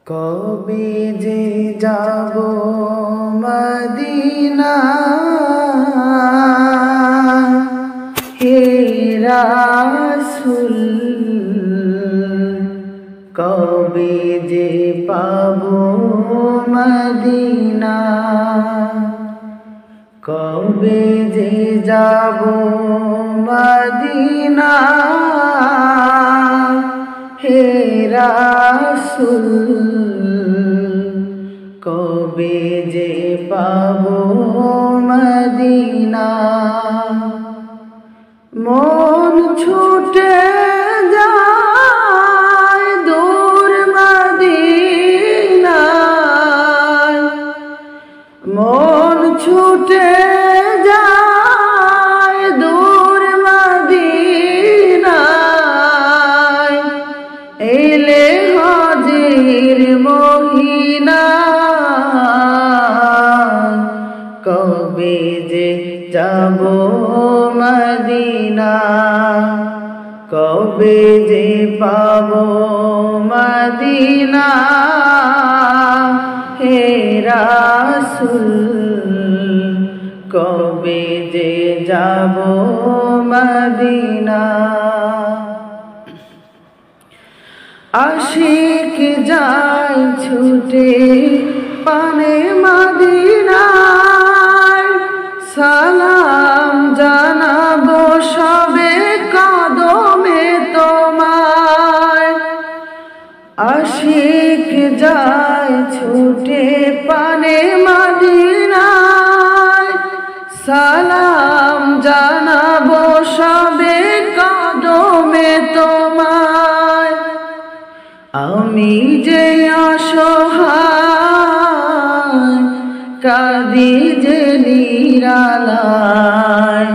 কবে যে যাব মদিনা হে রাসূল, কবে যে পাব মদিনা, কবে যে যাব মদিনা হে রাসূল, কবে যে পাব মদিনা। মন ছুটে যায় দূর মদিনায়, মন ছুটে যায় দূর মদিনায়, এলে হজের মহিনা, কবে যে যাব মদিনা, কবে যে পাব মদিনা হে রাসূল, কবে যে যাব মদিনা। আশিক যায় ছুটে পানে মদিনায়, সালাম জানাবো সবে কদমে তোমায়। আশিক যায় ছুটে পানে মদিনায়, সালাম জানাবো সবে কদমে তোমায়। আমি যে অসহায় কাঁদি যে নিরালায়,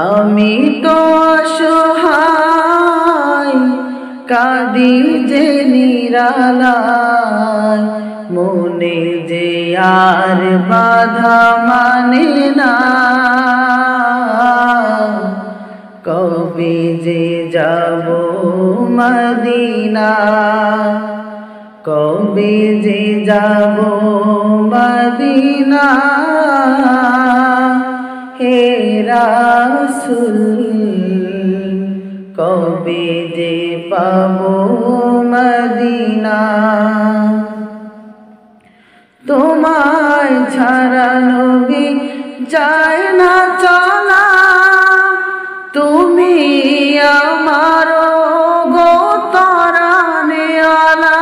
আমি তো অসহায় কাঁদি যে নিরালায়, মনে যে আর বাধা মানে না, কবে যে যাব মদিনা, কবে যে যাব মদিনা হে রাসূল, কবে যে পাব মদিনা। তোমায় ছাড়া নবী যায় না চলা, তুমি আমার গো তরানেওয়ালা,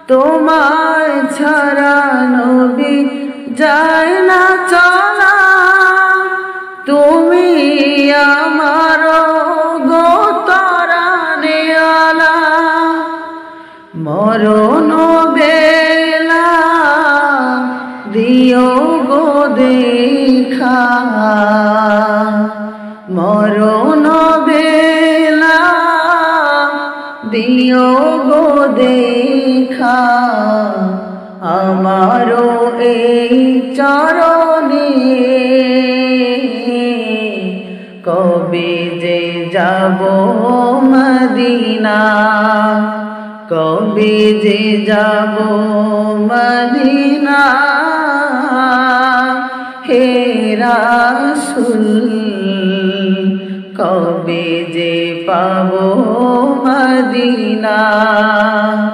তোমায় ছাড়া নবী যায় না চলা, তুমি আমার গো তরানেওয়ালা। মরণ বেলা দিও গো দেখা, মরণ বেলা দিও গো দেখা, আমারও এই চরণে, কবে যে যাব মদিনা, কবে যে যাব মদিনা হে রাসূল, কবে যে পাব মদিনা।